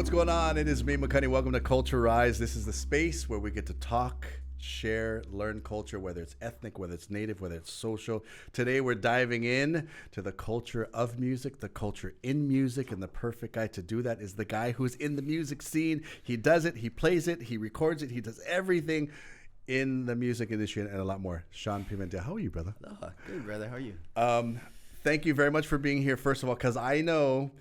what's going on? It is me, Makani. Welcome to Culture Rise. This is the space where we get to talk, share, learn culture, whether it's ethnic, whether it's native, whether it's social. Today we're diving in to the culture of music, the culture in music, and the perfect guy to do that is the guy who's in the music scene. He does it, he plays it, he records it, he does everything in the music industry and a lot more. Shawn Pimental, how are you, brother? Aloha. Good, brother. How are you? Thank you very much for being here, first of all, because I know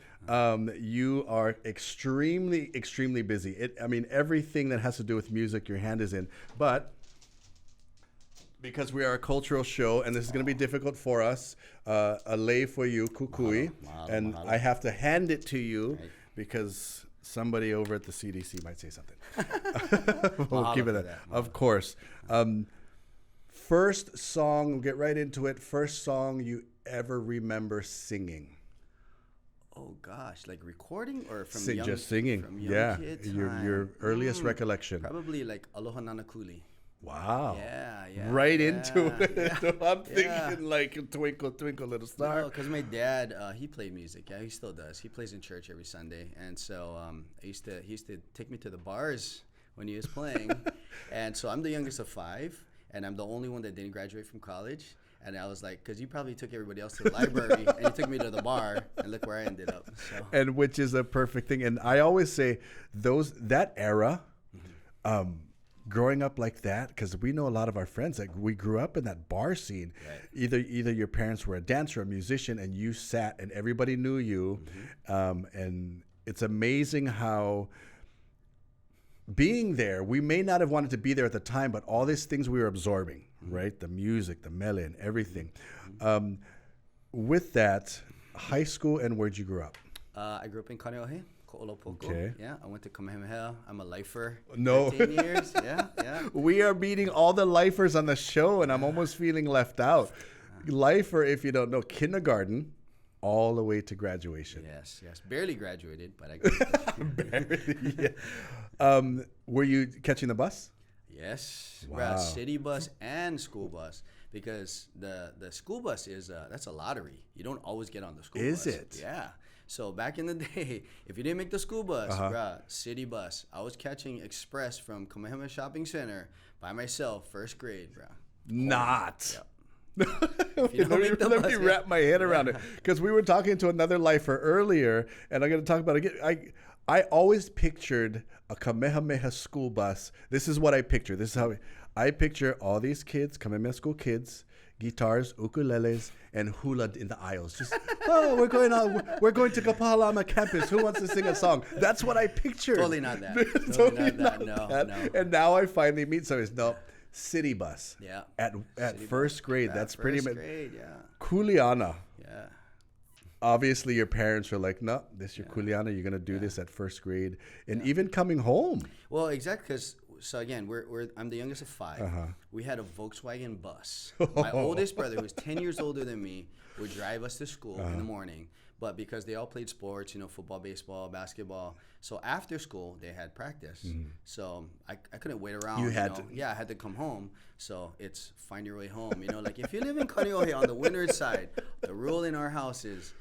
you are extremely, extremely busy. Everything that has to do with music, your hand is in. But because we are a cultural show, and this is going to be difficult for us, a lei for you, kukui, and I have to hand it to you because somebody over at the CDC might say something. We'll keep it that. Of course. First song, we'll get right into it. First song you ever remember singing? Oh gosh, like recording or from young? Just singing. From young kid time. Your earliest recollection. Probably like Aloha Nanakuli. Wow. Yeah. Right into it. Yeah. I'm thinking like Twinkle, Twinkle, Little Star. No, because my dad, he played music. Yeah, he still does. He plays in church every Sunday. And so he used to take me to the bars when he was playing. And so I'm the youngest of 5, and I'm the only one that didn't graduate from college. And I was like, because you probably took everybody else to the library, and you took me to the bar, and look where I ended up. So. And which is a perfect thing. And I always say that era, growing up like that, because we know a lot of our friends that we grew up in that bar scene. Right. Either your parents were a dancer or a musician, and you sat, and everybody knew you. And it's amazing how being there, we may not have wanted to be there at the time, but all these things we were absorbing, right? The music, the mele, and everything. With that, high school, and where'd you grow up? I grew up in Kaneohe, Ko'olopoko. Okay. Yeah, I went to Kamehameha. I'm a lifer. No. 13 years. Yeah. We are meeting all the lifers on the show, and I'm almost feeling left out. Lifer, if you don't know, kindergarten all the way to graduation. Yes. Barely graduated, but I graduated. Barely, yeah. Were you catching the bus? Yes. Wow. City bus and school bus, because the school bus is that's a lottery. You don't always get on the school bus. Is it? Yeah. So back in the day, if you didn't make the school bus, city bus. I was catching express from Kamehameha Shopping Center by myself, first grade, bro. Not. Yep. Let me wrap my head around it, because we were talking to another lifer earlier, and I'm going to talk about it again. I always pictured a Kamehameha school bus. This is what I picture. This is how I picture all these kids, Kamehameha school kids, guitars, ukuleles, and hula in the aisles. Just, we're going to Kapalama campus. Who wants to sing a song? That's what I pictured. Totally not that. Totally not that. No. And now I finally meet somebody. No. City bus. Yeah. At first grade. That's pretty much. First grade, yeah. Kuleana. Yeah. Obviously, your parents were like, no, this is your kuleana. You're going to do this at first grade. And even coming home. Well, exactly, because, so again, I'm the youngest of 5. We had a Volkswagen bus. My oldest brother, who was 10 years older than me, would drive us to school in the morning. But because they all played sports, football, baseball, basketball. So after school, they had practice. So I couldn't wait around. You had to. Yeah, I had to come home. So it's find your way home. Like if you live in Kaneohe on the windward side, the rule in our house is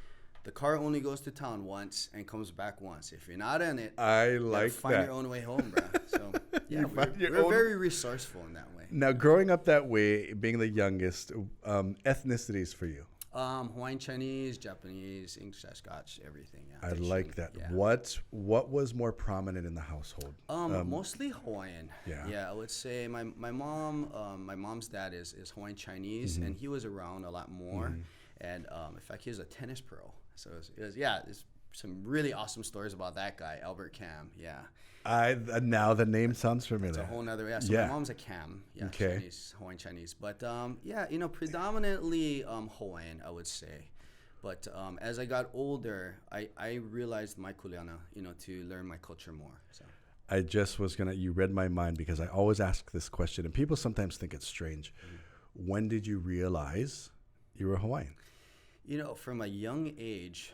the car only goes to town once and comes back once. If you're not in it, find your own way home, bro. So yeah, we're very resourceful in that way. Now, growing up that way, being the youngest, ethnicities for you? Hawaiian, Chinese, Japanese, English, Scotch, everything. Yeah, I like that. Yeah. What was more prominent in the household? Mostly Hawaiian. Yeah, I would say my mom's dad is Hawaiian Chinese, and he was around a lot more. And in fact, he was a tennis pro. So there's some really awesome stories about that guy, Albert Cam. Yeah. Now the name sounds familiar. It's a whole nother. So my mom's a Cam. Yeah. Okay. Chinese, Hawaiian Chinese, but predominantly Hawaiian, I would say. But as I got older, I realized my kuleana, to learn my culture more. So. I just was you read my mind, because I always ask this question, and people sometimes think it's strange. When did you realize you were Hawaiian? From a young age,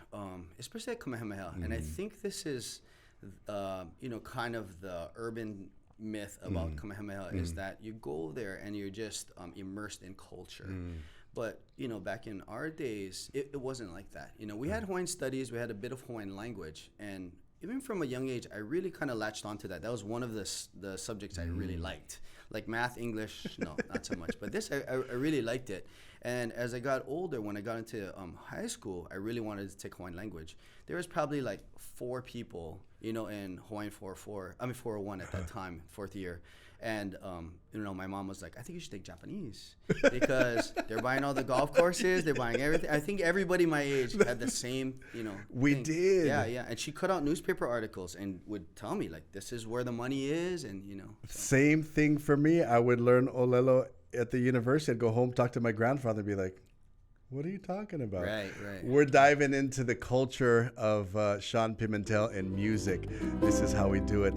especially at Kamehameha, and I think this is, kind of the urban myth about Kamehameha is that you go there and you're just immersed in culture. But, back in our days, it wasn't like that. We had Hawaiian studies, we had a bit of Hawaiian language, and even from a young age, I really kind of latched onto that. That was one of the subjects I really liked. Like math, English, no, not so much. But this, I really liked it. And as I got older, when I got into high school, I really wanted to take Hawaiian language. There was probably like 4 people, in Hawaiian 401 at that time, 4th year. And, my mom was like, I think you should take Japanese because they're buying all the golf courses. They're buying everything. I think everybody my age had the same, We thing. did. Yeah. And she cut out newspaper articles and would tell me, like, this is where the money is. And, So. Same thing for me. I would learn Olelo at the university. I'd go home, talk to my grandfather, and be like, what are you talking about? Right. We're diving into the culture of Shawn Pimental and music. This is how we do it.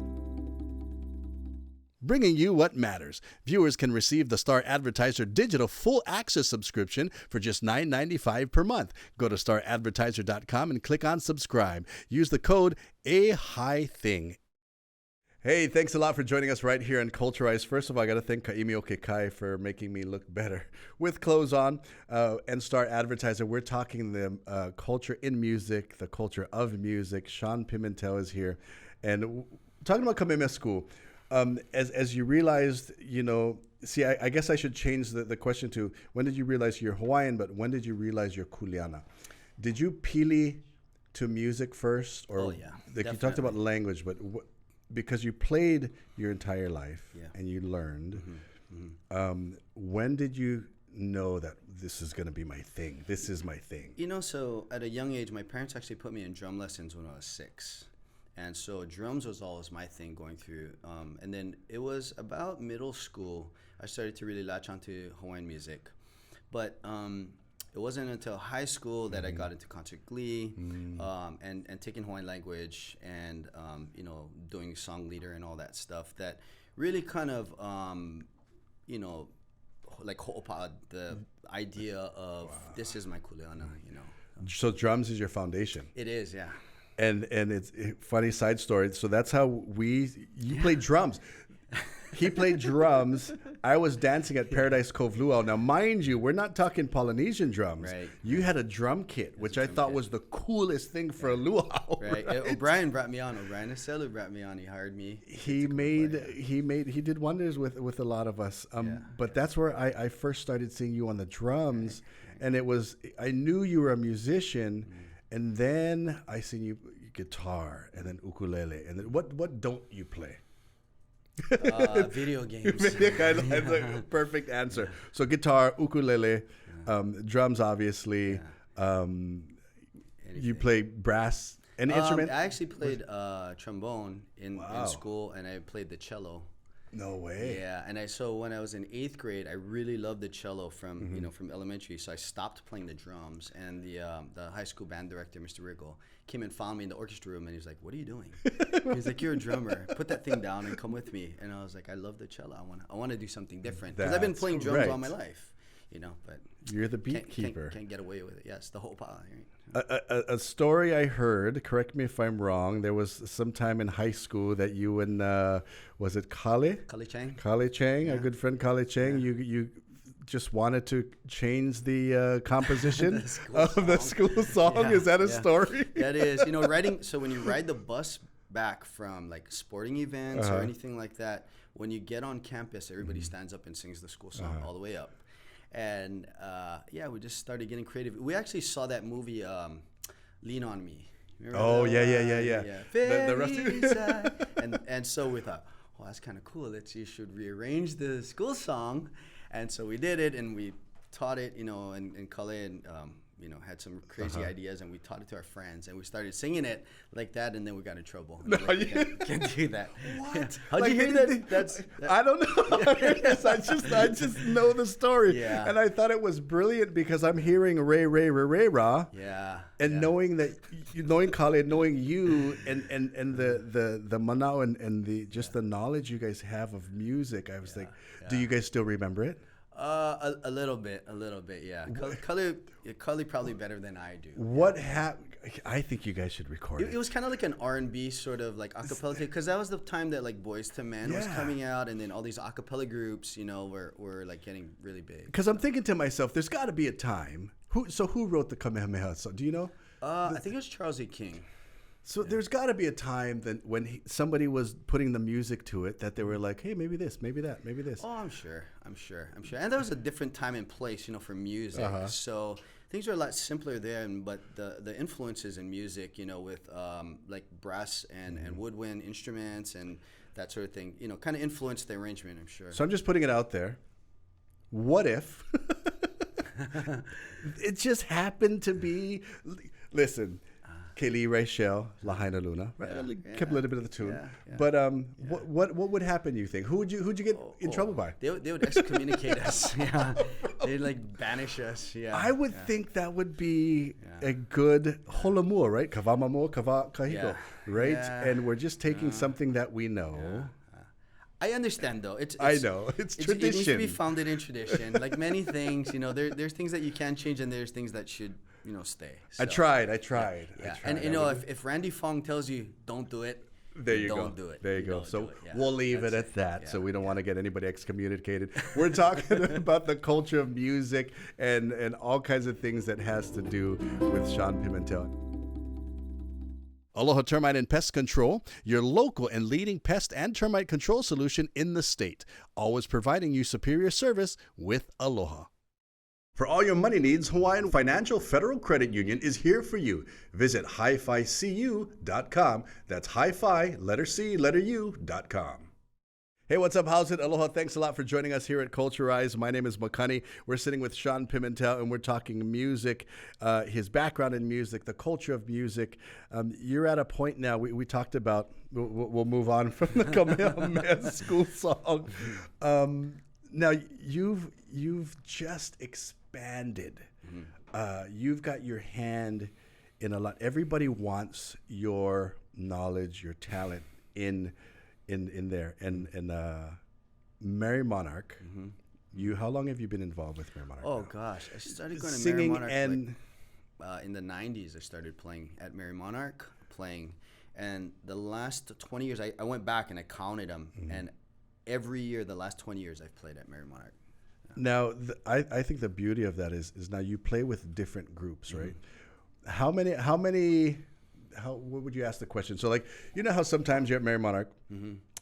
Bringing you what matters. Viewers can receive the Star Advertiser digital full access subscription for just $9.95 per month. Go to staradvertiser.com and click on subscribe. Use the code AHITHING. Hey, thanks a lot for joining us right here on Culturize. First of all, I got to thank Kaimio Kekai for making me look better with clothes on. And Star Advertiser, we're talking the culture in music, the culture of music. Shawn Pimental is here. And talking about Kamehameha School, as you realized, I guess I should change the question to when did you realize you're Hawaiian, but when did you realize you're Kuleana? Did you pili to music first? Or oh, yeah. You talked about language, but because you played your entire life and you learned, when did you know that this is going to be my thing? This is my thing. So at a young age, my parents actually put me in drum lessons when I was 6. And so drums was always my thing going through. And then it was about middle school, I started to really latch onto Hawaiian music. But it wasn't until high school that I got into concert glee and taking Hawaiian language and, doing song leader and all that stuff that really kind of, like ho'opa, the idea of this is my kuleana, So drums is your foundation. It is, yeah. And it's a funny side story. So that's how you played drums. He played drums. I was dancing at Paradise Cove Luau. Now, mind you, we're not talking Polynesian drums. Right. You had a drum kit, which I thought was the coolest thing for a luau. Right. O'Brien brought me on. O'Brien Aselu brought me on. He hired me. He did wonders with a lot of us. But that's where I first started seeing you on the drums, and I knew you were a musician. And then I seen you guitar, and then ukulele, and then what don't you play? Video games. That's a perfect answer. So guitar, ukulele, drums, obviously. You play brass. Any instrument? I actually played trombone in school, and I played the cello. No way. Yeah, and so when I was in 8th grade, I really loved the cello from from elementary. So I stopped playing the drums, and the high school band director, Mr. Reichel, came and found me in the orchestra room, and he was like, "What are you doing?" He's like, "You're a drummer. Put that thing down and come with me." And I was like, "I love the cello. I want to do something different because I've been playing drums all my life, But you're the beat keeper. Can't get away with it. Yes, the whole pie. Right? A story I heard, correct me if I'm wrong, there was some time in high school that you and, was it Kale? Kale Chang, a good friend Kale Chang, you just wanted to change the composition of the school song. Yeah, is that a story? That is. So when you ride the bus back from like sporting events or anything like that, when you get on campus, everybody stands up and sings the school song all the way up. And we just started getting creative. We actually saw that movie, Lean on Me. Remember yeah. The rest and so we thought, well, that's kind of cool. You should rearrange the school song. And so we did it, and we taught it, and Kale and had some crazy ideas, and we taught it to our friends, and we started singing it like that, and then we got in trouble. No, can't do that. What? How'd you hear that? I don't know. I just know the story. Yeah. And I thought it was brilliant because I'm hearing Ray Ra. Yeah. And knowing Kale, knowing you, and the manao and the knowledge you guys have of music, I was like, do you guys still remember it? A little bit, yeah. Kalima probably better than I do. What happened? I think you guys should record it. It was kind of like an R&B sort of like acapella, because that was the time that like Boyz II Men was coming out, and then all these acapella groups, were like getting really big. Because I'm thinking to myself, there's got to be a time. Who wrote the Kamehameha song? Do you know? I think it was Charles E. King. So there's got to be a time that when somebody was putting the music to it that they were like, hey, maybe this, maybe that, maybe this. Oh, I'm sure. And there was a different time and place, you know, for music. So things are a lot simpler then, but the influences in music, you know, with like brass and woodwind instruments and that sort of thing, you know, kind of influenced the arrangement, I'm sure. So I'm just putting it out there. What if it just happened to be, listen, Kealii, Reichel, Lahaina Luna, right? Kept a little bit of the tune. But what would happen, you think? Who'd you get in trouble by? They would excommunicate us. Yeah. They'd like banish us. Yeah. I would think that would be a good holamua, right? Kavamamo, kava kahiko, right? Yeah. And we're just taking something that we know. I understand though. It's tradition. It needs to be founded in tradition. Like many things, you know, there's things that you can change and there's things that should, you know, stay. So, I tried. Yeah. And you know, if Randy Fong tells you don't do it, there you don't do it. There you go. So Yeah. we'll leave it at that. So we don't want to get anybody excommunicated. We're talking about the culture of music and all kinds of things that has to do with Shawn Pimental. Aloha Termite and Pest Control, your local and leading pest and termite control solution in the state. Always providing you superior service with Aloha. For all your money needs, Hawaiian Financial Federal Credit Union is here for you. Visit hificu.com. That's hi-fi, letter C, letter U.com. Hey, what's up? How's it? Aloha. Thanks a lot for joining us here at Culturize. My name is Makani. We're sitting with Shawn Pimental, and we're talking music, his background in music, the culture of music. You're at a point now, we talked about, we'll move on from the Kamehameha school song. Now, you've just expanded. You've got your hand in a lot. Everybody wants your knowledge, your talent in there. And Mary Monarch, how long have you been involved with Mary Monarch? Oh now? Gosh, I started going to Singing Mary Monarch and in the 90s. I started playing at Mary Monarch, and the last 20 years I went back and I counted them, and every year the last 20 years I've played at Mary Monarch. Now I think the beauty of that is now you play with different groups, right? How what would you ask the question? So, like, you know how sometimes you're at Mary Monarch,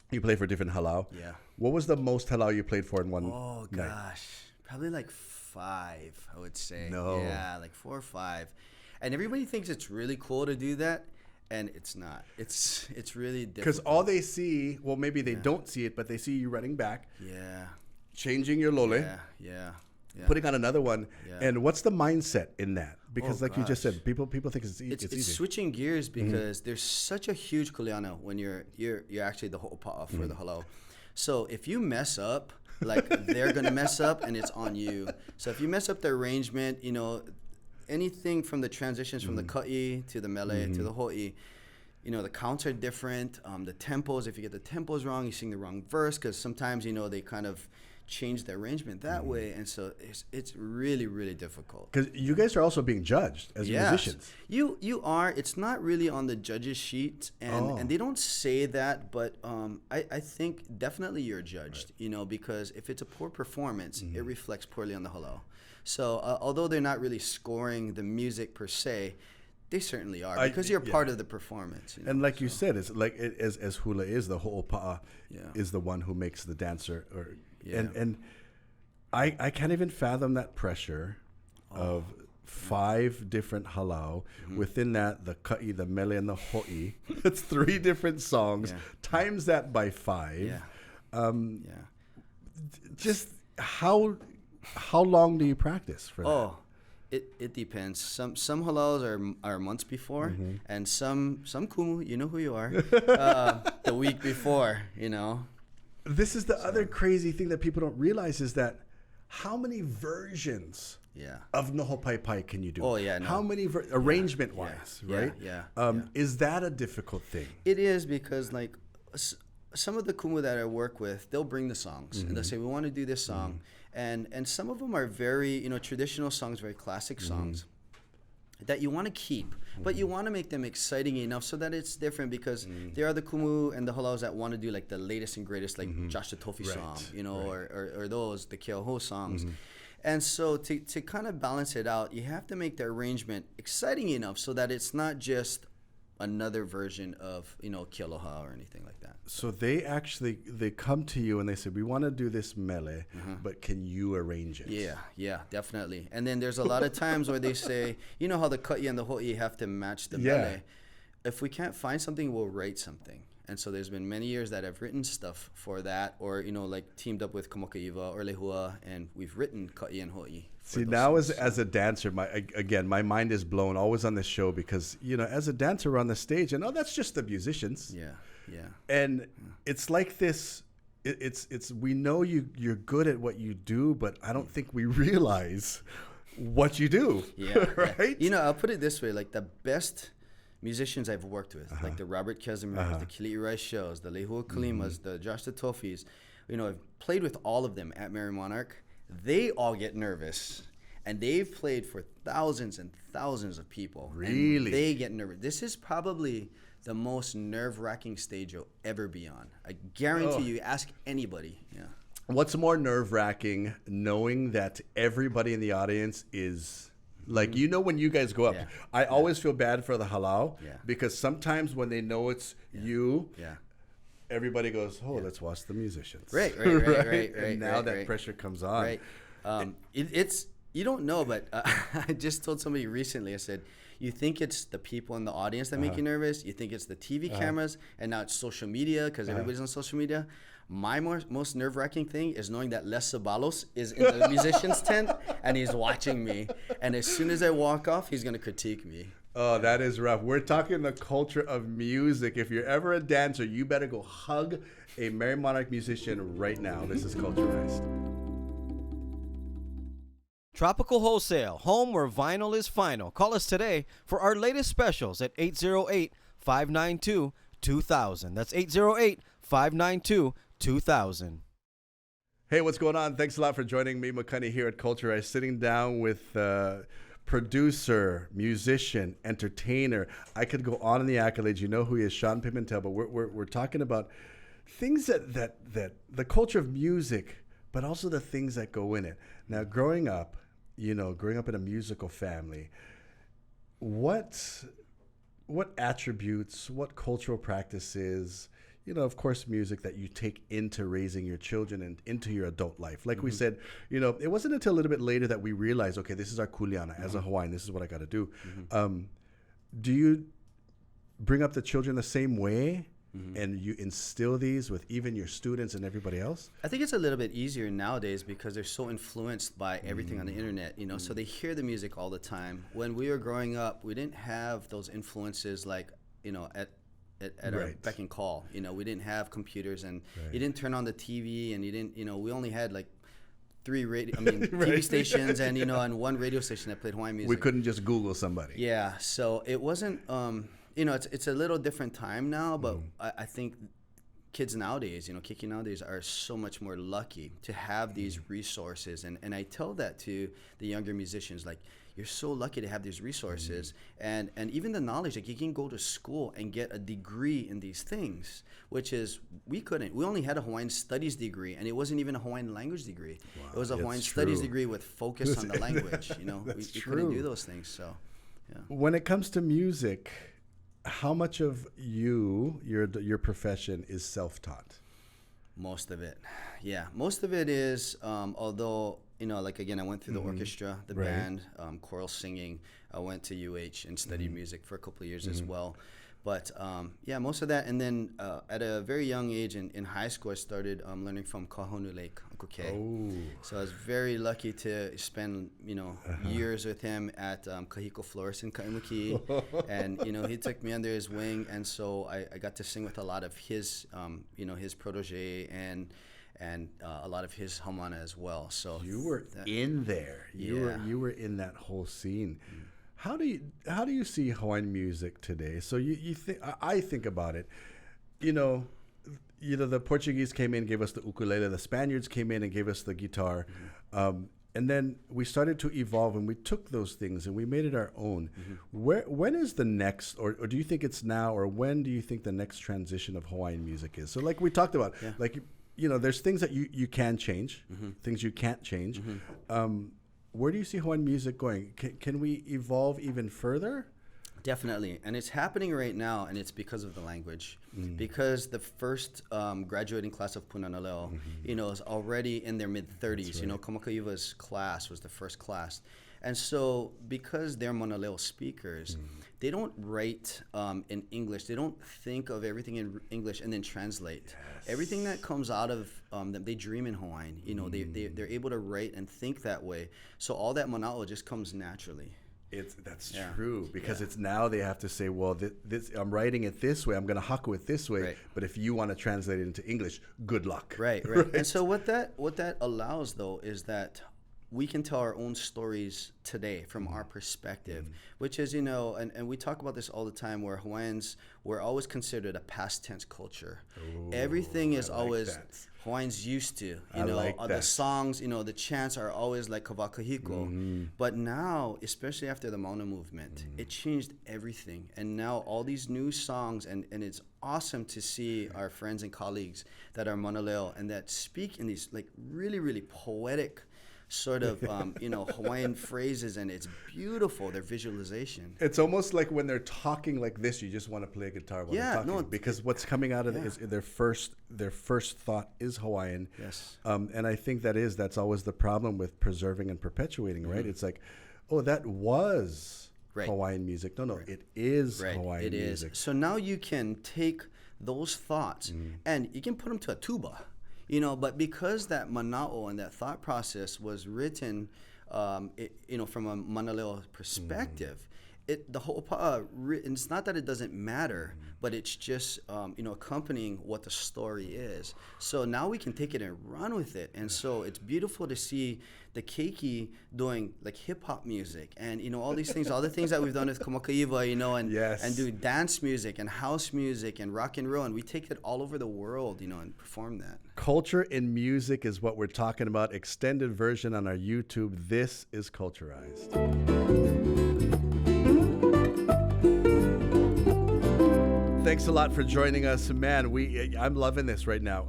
you play for different halau. Yeah. What was the most halau you played for in one Oh night? gosh, probably like 5, I would say. No. Yeah, like 4 or 5. And everybody thinks it's really cool to do that, and it's not. It's really difficult. Because all they see, well, maybe they don't see it, but they see you running back, changing your lole, Yeah. putting on another one. Yeah. And what's the mindset in that? Because, like you just said, people think it's easy. It's switching gears because there's such a huge kuleana when you're actually the ho'opa'a for the halau. So if you mess up, like they're gonna mess up, and it's on you. So if you mess up the arrangement, you know, anything from the transitions from the ka'i to the mele to the ho'i, you know, the counts are different. The tempos, if you get the tempos wrong, you sing the wrong verse, because sometimes, you know, they kind of change the arrangement that way, and so it's really, really difficult. Because you guys are also being judged as musicians. You are. It's not really on the judges' sheet, and they don't say that, but I think definitely you're judged, you know, because if it's a poor performance, it reflects poorly on the halau. So although they're not really scoring the music per se, they certainly are, because you're part of the performance. You know? And like you said, it's like as hula is, the ho'opa'a is the one who makes the dancer. And I can't even fathom that pressure of 5 different halau. Within that, the ka'i, the mele, and the ho'i. It's 3 different songs. Times that by 5. Just how long do you practice for that? It depends. Some halaus are months before, and some kumu, you know who you are, the week before, you know. This is the other crazy thing that people don't realize is that how many versions of Noho Pai Pai can you do? Oh, yeah. No. How many arrangement-wise, right? Is that a difficult thing? It is, because like some of the kumu that I work with, they'll bring the songs and they'll say, we want to do this song. And some of them are very, you know, traditional songs, very classic songs that you want to keep, but you want to make them exciting enough so that it's different, because there are the kumu and the halaus that want to do like the latest and greatest, like Josh the Tofi song, you know, or those, the Keoho songs. And so to kind of balance it out, you have to make the arrangement exciting enough so that it's not just another version of, Kealoha or anything like that. So they come to you and they say, we want to do this mele, but can you arrange it? Yeah, definitely. And then there's a lot of times where they say, you know how the ka'i and the ho'i have to match the mele. If we can't find something, we'll write something. And so there's been many years that I've written stuff for that, or like teamed up with Kaumakaiwa or Lehua, and we've written ka'i and ho'i. See, now as a dancer, my mind is blown always on this show because, as a dancer we're on the stage and that's just the musicians. Yeah. And it's like this, it's we know you're good at what you do, but I don't think we realize what you do. Yeah. Right? I'll put it this way, like the best musicians I've worked with, like the Robert Kezimirs, the Kealii Reichels, the Lehua Kalimas, the Josh the Tofis, I've played with all of them at Mary Monarch. They all get nervous, and they've played for thousands and thousands of people. Really? And they get nervous. This is probably the most nerve-wracking stage you'll ever be on. I guarantee you, ask anybody. Yeah. What's more nerve-wracking, knowing that everybody in the audience is... Like, when you guys go up, I always feel bad for the halau because sometimes when they know it's you, everybody goes, let's watch the musicians. Right. And now that pressure comes on. Right. It's you don't know, but I just told somebody recently, I said, you think it's the people in the audience that make you nervous. You think it's the TV cameras, and now it's social media because everybody's on social media. My most nerve-wracking thing is knowing that Les Sabalos is in the musician's tent and he's watching me. And as soon as I walk off, he's going to critique me. Oh, that is rough. We're talking the culture of music. If you're ever a dancer, you better go hug a Mary Monarch musician right now. This is Culturized. Tropical Wholesale, home where vinyl is final. Call us today for our latest specials at 808-592-2000. That's 808-592-2000. Hey, what's going on? Thanks a lot for joining me, Makani, here at Culturized, sitting down with producer, musician, entertainer. I could go on in the accolades. You know who he is, Shawn Pimental, but we're talking about things that the culture of music, but also the things that go in it. Now, growing up in a musical family, what attributes, what cultural practices, of course, music that you take into raising your children and into your adult life. Like we said, it wasn't until a little bit later that we realized, okay, this is our kuleana as a Hawaiian. This is what I got to do. Do you bring up the children the same way? And you instill these with even your students and everybody else? I think it's a little bit easier nowadays because they're so influenced by everything on the internet, so they hear the music all the time. When we were growing up, we didn't have those influences like, at our beck and call. We didn't have computers, and you didn't turn on the TV, and you didn't, we only had like 3 TV stations and, and 1 radio station that played Hawaiian music. We couldn't just Google somebody. Yeah, so it wasn't, it's a little different time now, but I think kids nowadays, kiki nowadays are so much more lucky to have these resources. And I tell that to the younger musicians, like, you're so lucky to have these resources and even the knowledge, like you can go to school and get a degree in these things, which is, we couldn't. We only had a Hawaiian studies degree, and it wasn't even a Hawaiian language degree. Wow, it was a Hawaiian studies degree with focus on the language. We couldn't do those things. So, yeah. When it comes to music, how much of your profession is self-taught? Most of it. Yeah. Most of it is, although, like, again, I went through the orchestra, the band, choral singing. I went to UH and studied music for a couple of years as well. But, most of that. And then at a very young age in high school, I started learning from Kahaunaele, Uncle K. Oh. So I was very lucky to spend, years with him at Kahiko Flores in Kaimuki. And, he took me under his wing. And so I got to sing with a lot of his, his protege and a lot of his haumana as well. So you were in there. You were in that whole scene. How do you see Hawaiian music today? So you think, I think about it, the Portuguese came in, gave us the ukulele, the Spaniards came in and gave us the guitar, and then we started to evolve and we took those things and we made it our own. When is the next, or do you think it's now, or when do you think the next transition of Hawaiian music is? So like we talked about, like, there's things that you can change, things you can't change. Where do you see Hawaiian music going? Can we evolve even further? Definitely, and it's happening right now, and it's because of the language. Because the first graduating class of Punanaleo, is already in their mid-30s. Right. You know, Kaumakaiwa's class was the first class. And so because they're Monaleo speakers, they don't write in English. They don't think of everything in English and then translate. Yes. Everything that comes out of them, they dream in Hawaiian. You know, they're able to write and think that way. So all that mana'o just comes naturally. That's true, because it's now they have to say, well, this I'm writing it this way, I'm going to haku it this way, Right. but if you want to translate it into English, good luck. Right. And so what that allows, though, is that we can tell our own stories today from our perspective, which is, and we talk about this all the time, where Hawaiians, we're always considered a past tense culture. Ooh, everything is always that. Hawaiians used to, that. the songs, the chants are always like kawakahiko. But now, especially after the Mauna movement, it changed everything. And now all these new songs, and it's awesome to see our friends and colleagues that are Monaleo and that speak in these like really, really poetic sort of Hawaiian phrases, and it's beautiful, their visualization. It's almost like when they're talking like this, you just want to play a guitar while they're talking, because what's coming out of it is their first thought is Hawaiian. Yes. And I think that's always the problem with preserving and perpetuating, right? It's like, oh, that was Hawaiian music. No, it is Hawaiian music. So now you can take those thoughts and you can put them to a tuba. But because that mana'o and that thought process was written, from a Manaleo perspective, the whole it's not that it doesn't matter, but it's just accompanying what the story is. So now we can take it and run with it, and so it's beautiful to see the keiki doing like hip hop music and all these things, all the things that we've done with Kaumakaiwa, and do dance music and house music and rock and roll, and we take it all over the world, and perform that. Culture in music is what we're talking about. Extended version on our YouTube. This is Culturized. Thanks a lot for joining us, man. I'm loving this right now.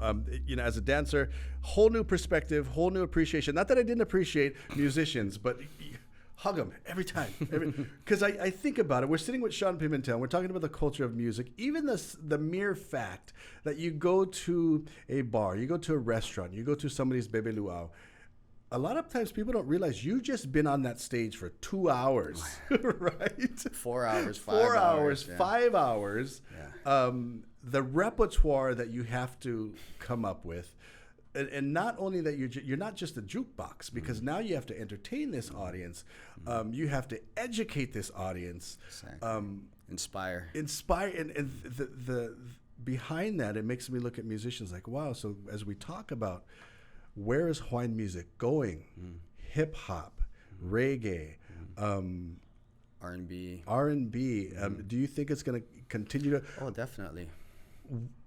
As a dancer, whole new perspective, whole new appreciation. Not that I didn't appreciate musicians, but hug them every time. Because I think about it. We're sitting with Shawn Pimental. We're talking about the culture of music. Even the mere fact that you go to a bar, you go to a restaurant, you go to somebody's bebe luau. A lot of times people don't realize you just been on that stage for 2 hours, right? 4 hours, 5 4 hours, yeah. 5 hours. Yeah. The repertoire that you have to come up with, and not only that you're not just a jukebox, because now you have to entertain this audience. You have to educate this audience. Exactly. Inspire, and the behind that, it makes me look at musicians like, wow. So as we talk about, where is Hawaiian music going? Hip hop, reggae, R&B. Do you think it's going to continue to? Oh, definitely.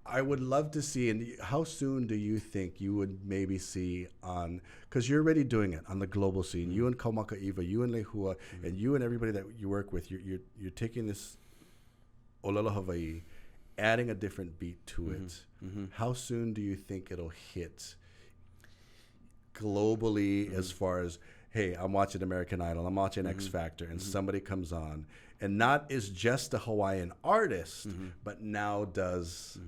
I would love to see. And how soon do you think you would maybe see on? Because you're already doing it on the global scene. You and Kaumakaiwa, you and Lehua, and you and everybody that you work with. You're taking this Olelo Hawaii, adding a different beat to it. How soon do you think it'll hit globally, as far as, hey, I'm watching American Idol, I'm watching X Factor, and somebody comes on and not is just a Hawaiian artist, but now does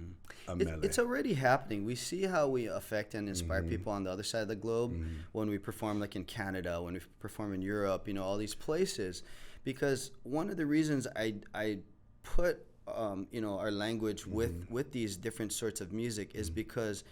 a mele? It's already happening. We see how we affect and inspire people on the other side of the globe when we perform, like in Canada, when we perform in Europe, all these places. Because one of the reasons I put our language with these different sorts of music is because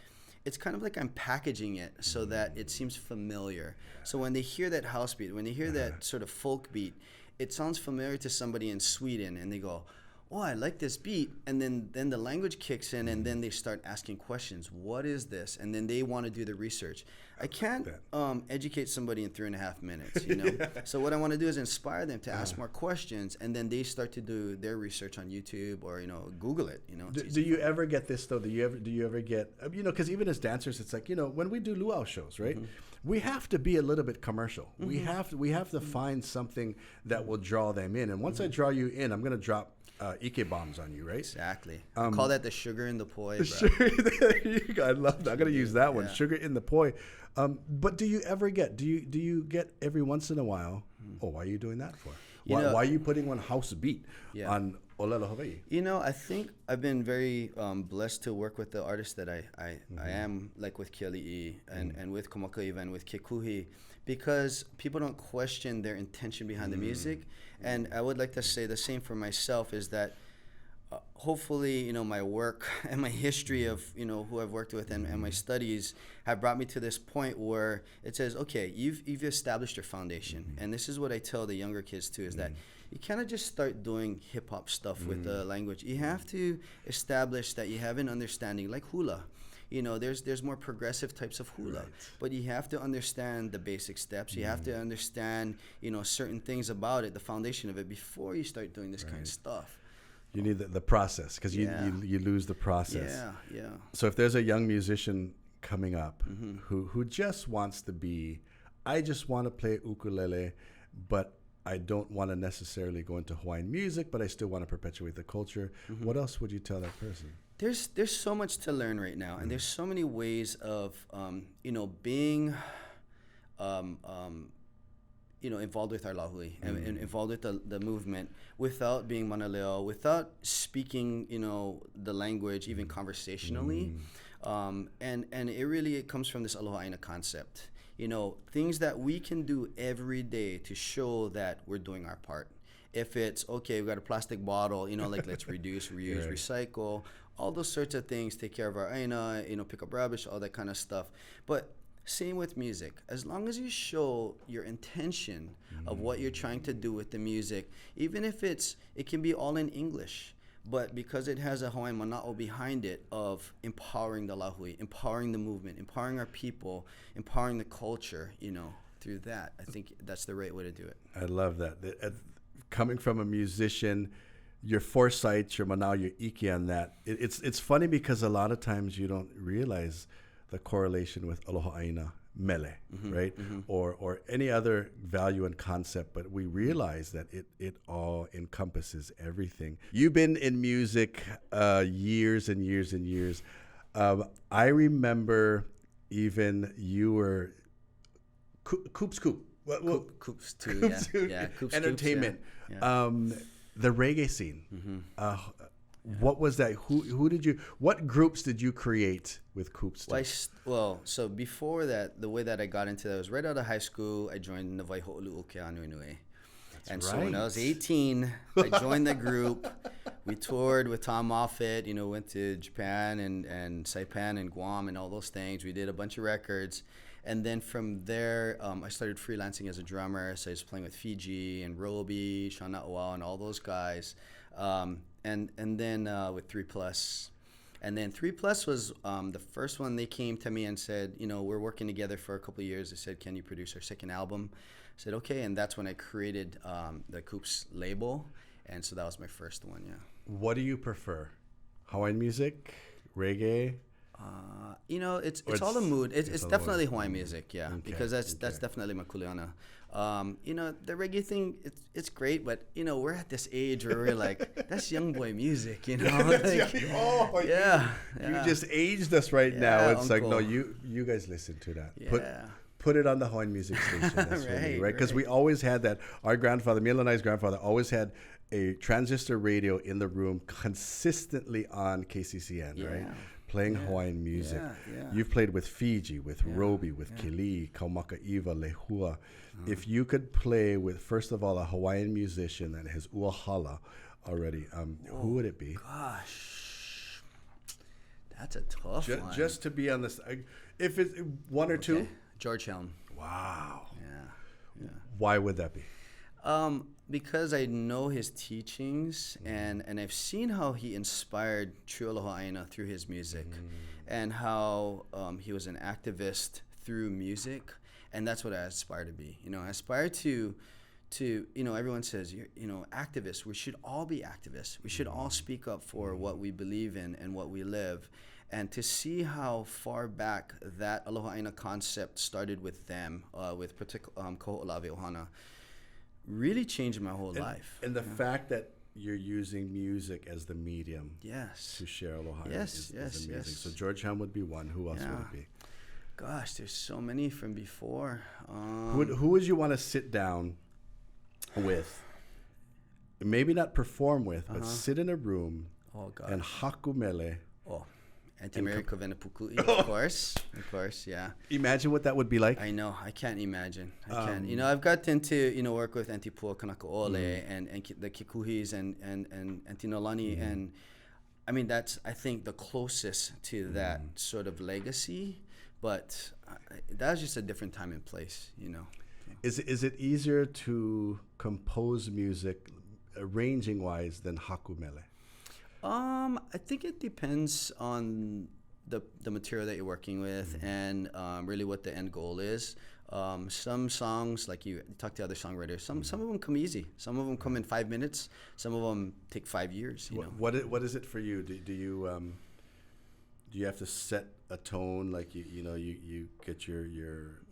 it's kind of like I'm packaging it so that it seems familiar. So when they hear that house beat, when they hear that sort of folk beat, it sounds familiar to somebody in Sweden, and they go, oh, I like this beat. And then the language kicks in, and then they start asking questions. What is this? And then they want to do the research. I can't educate somebody in 3.5 minutes, So what I want to do is inspire them to ask more questions, and then they start to do their research on YouTube or, Google it, Do you ever get this, though? Do you ever get, because even as dancers, it's like, when we do luau shows, right? We have to be a little bit commercial. We have to find something that will draw them in. And once I draw you in, I'm going to drop Ike bombs on you, right? Exactly. Call that the sugar in the poi, bro. I love that. I'm going to use that one, sugar in the poi. But do you ever get, do you get every once in a while, why are you doing that for? Why are you putting one house beat on Olelo Hawaii? You know, I think I've been very blessed to work with the artists that I am, like with Kealii and with Kaumakaiwa and with Kekuhi, because people don't question their intention behind the music. And I would like to say the same for myself, is that hopefully, you know, my work and my history of, you know, who I've worked with and my studies have brought me to this point where it says, okay, you've established your foundation. And this is what I tell the younger kids too, is that you cannot just start doing hip hop stuff with the language. You have to establish that you have an understanding, like hula. You know, there's more progressive types of hula, but you have to understand the basic steps. You have to understand, you know, certain things about it, the foundation of it, before you start doing this kind of stuff. You need the process, because you lose the process. So if there's a young musician coming up who just wants to be, I just want to play ukulele, but I don't want to necessarily go into Hawaiian music, but I still want to perpetuate the culture. What else would you tell that person? There's so much to learn right now, and there's so many ways of you know, being you know, involved with our lahui and involved with the movement without being manaleo, without speaking, you know, the language even conversationally. And it comes from this aloha aina concept. You know, things that we can do every day to show that we're doing our part. If it's, okay, we got a plastic bottle, you know, like let's reduce, reuse, recycle, all those sorts of things, take care of our aina, you know, pick up rubbish, all that kind of stuff. But same with music. As long as you show your intention of what you're trying to do with the music, even if it can be all in English, but because it has a Hawaiian mana'o behind it of empowering the lahui, empowering the movement, empowering our people, empowering the culture, you know, through that, I think that's the right way to do it. I love that. Coming from a musician, your foresight, your mana'o, your iki on that, it's funny because a lot of times you don't realize the correlation with aloha aina mele, right? Or any other value and concept, but we realize that it all encompasses everything. You've been in music years and years and years. I remember even you were KOOPS2 Entertainment. The reggae scene. What was that? What groups did you create with KOOPS2? Well, so before that, the way that I got into that was right out of high school. I joined the Waiho'olu'u Keanui. And so when I was 18, I joined the group. We toured with Tom Moffat, you know, went to Japan and Saipan and Guam and all those things. We did a bunch of records. And then from there, I started freelancing as a drummer. So I was playing with Fiji and Roby, Shawn and all those guys. And then with 3+. And then 3+ was the first one. They came to me and said, you know, we're working together for a couple of years. They said, can you produce our second album? I said, okay. And that's when I created the KOOPS label. And so that was my first one, What do you prefer? Hawaiian music? Reggae? You know, it's all the mood. It's definitely Hawaiian music, because that's definitely my kuleana. You know, the reggae thing, it's great, but, you know, we're at this age where we're like, that's young boy music, you know? Like, you just aged us right now. It's uncle. Like, no, you guys listen to that. Put it on the Hawaiian music station. That's right? Because we always had that. Our grandfather, Mila and I's grandfather, always had a transistor radio in the room consistently on KCCN, right? Playing Hawaiian music. You've played with Fiji, with Roby, with Kealii, Kaumakaiwa, Lehua. If you could play with, first of all, a Hawaiian musician that has uahala already, who would it be? Gosh, that's a tough one. Just to be on this, if it's one or two? George Helm. Wow. Yeah. Why would that be? Because I know his teachings and I've seen how he inspired true aloha aina through his music and how he was an activist through music, and that's what I aspire to be. You know, I aspire to you know, everyone says, you know, activists. We should all be activists. We should all speak up for what we believe in and what we live. And to see how far back that aloha aina concept started with them, with Koho'olawe Ohana, really changed my whole life. And the fact that you're using music as the medium to share aloha is amazing. So George Helm would be one. Who else would it be? Gosh, there's so many from before. Who would you want to sit down with maybe not perform with, but sit in a room and hakumele. Oh, Anti-Mary Kovenapukui, of course, yeah. Imagine what that would be like. I know, I can't imagine. I can't. You know, I've gotten to, work with Antipua Kanakaole and the Kikuhis and Antinolani, and I mean, that's, I think, the closest to that sort of legacy, but that's just a different time and place, Is it easier to compose music, arranging-wise, than hakumele? I think it depends on the material that you're working with and really what the end goal is. Some songs, like you talk to other songwriters, some of them come easy. Some of them come in 5 minutes. Some of them take 5 years. What is it for you? Do you have to set a tone, like you get your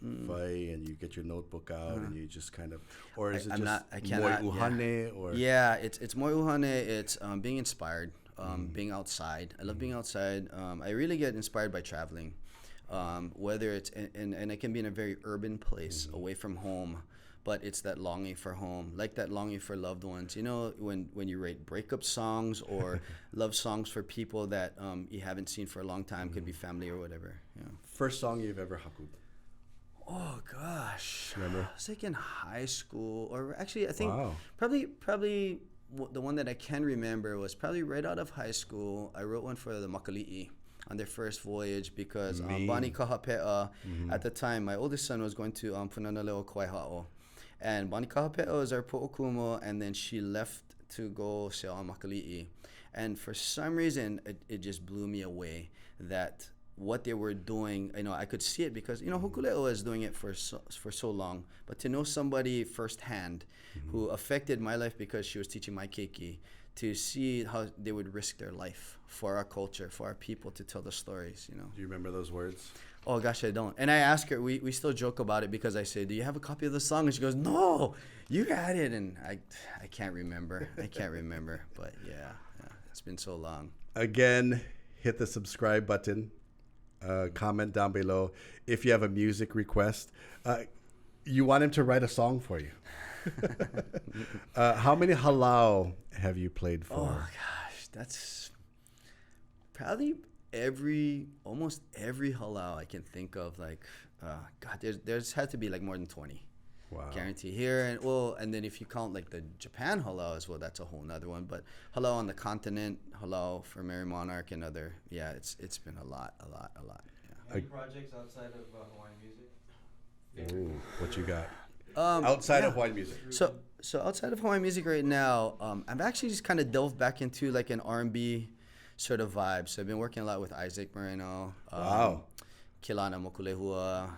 vai and you get your notebook out and you just kind of, or is it moi uhane? Or yeah, it's moi uhane. It's being inspired, being outside. I love being outside. I really get inspired by traveling, whether it's and it can be in a very urban place away from home. But it's that longing for home, like that longing for loved ones. When you write breakup songs or love songs for people that you haven't seen for a long time, could be family or whatever. Yeah. First song you've ever hakued? Oh gosh, remember? I was like in high school, or actually I think probably the one that I can remember was probably right out of high school. I wrote one for the Makali'i on their first voyage because Bani Kahapea, at the time, my oldest son was going to Punana Leo Kauaiha'o. And Bani Kahapea is our po'okumo, and then she left to go sail on Makali'i. And for some reason, it just blew me away that what they were doing, I could see it because, Hokuleo was doing it for so long. But to know somebody firsthand who affected my life because she was teaching my keiki, to see how they would risk their life for our culture, for our people, to tell the stories, Do you remember those words? Oh gosh, I don't. And I ask her, we still joke about it because I say, do you have a copy of the song? And she goes, no, you had it. And I can't remember. But yeah, it's been so long. Again, hit the subscribe button. Comment down below if you have a music request. You want him to write a song for you. How many halau have you played for? Oh gosh, that's probably almost every halau I can think of. Like, God, there's had to be like more than 20. Wow. Guarantee here, and then if you count like the Japan halau as well, that's a whole nother one. But halau on the continent, halau for Mary Monarch and other, it's been a lot. Yeah. Any projects outside of Hawaiian music? Ooh, what you got? Outside of Hawaiian music. So outside of Hawaiian music right now, I've actually just kind of delved back into like an R&B sort of vibe. So I've been working a lot with Isaac Moreno. Wow. Kilana Mokulehua,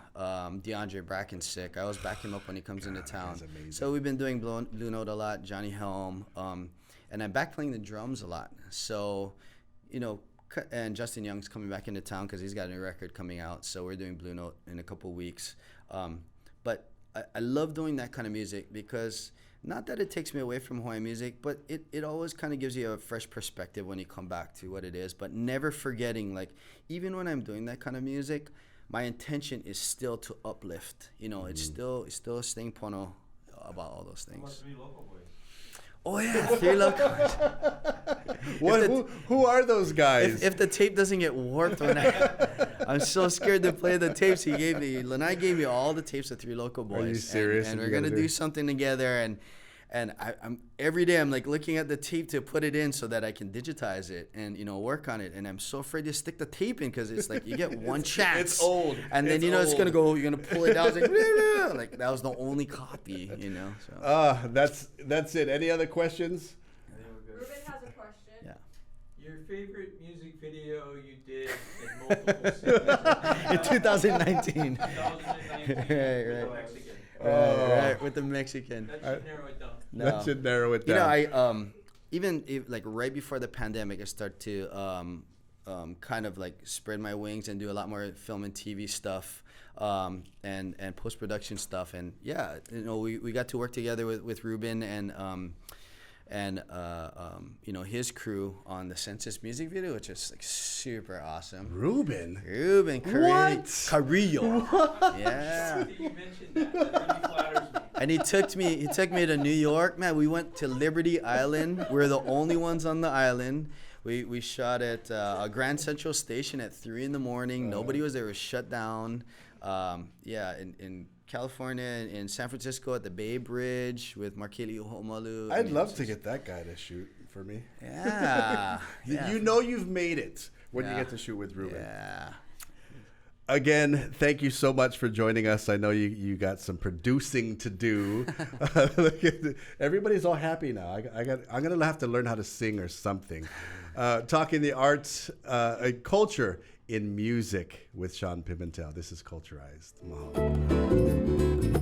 DeAndre Bracken's sick. I always back him up when he comes into town. That's amazing. So we've been doing Blue Note a lot, Johnny Helm, and I'm back playing the drums a lot. So, and Justin Young's coming back into town because he's got a new record coming out. So we're doing Blue Note in a couple weeks. But I love doing that kind of music because not that it takes me away from Hawaiian music, but it always kind of gives you a fresh perspective when you come back to what it is, but never forgetting, like, even when I'm doing that kind of music, my intention is still to uplift. It's still staying pono about all those things. Must be local boys. Oh yeah, 3 local boys. Who are those guys? If the tape doesn't get warped when I'm so scared to play the tapes Lanai gave me all the tapes of 3 Local Boys. Are you serious? And we're gonna do something together, and I'm every day I'm like looking at the tape to put it in so that I can digitize it and work on it. And I'm so afraid to stick the tape in because it's like you get one chance. It's old. And then it's gonna go. You're gonna pull it down. It's like that was the only copy. So. That's it. Any other questions? Ruben has a question. Yeah. Your favorite music video you did in multiple cities? In 2019. 2019. Right. Mexican. Right, with the Mexican. That should narrow it down. No. That should narrow it down. I even like right before the pandemic, I started to kind of like spread my wings and do a lot more film and TV stuff, and post production stuff. And we got to work together with Ruben and his crew on the Census music video, which is like super awesome. Ruben Carrillo. What? Carrillo. What? Yeah. You mentioned that. That really flatters me. And he took me to New York. Man, we went to Liberty Island. We're the only ones on the island. We shot at Grand Central Station at 3 in the morning. Nobody was there. It was shut down. In California, in San Francisco at the Bay Bridge with Markeli Uhomalu. I'd love to get that guy to shoot for me. Yeah. You know you've made it when you get to shoot with Ruben. Yeah. Again, thank you so much for joining us. I know you got some producing to do. Everybody's all happy now. I'm gonna have to learn how to sing or something. Talking the arts, culture in music with Shawn Pimental. This is Culturized. Mahalo.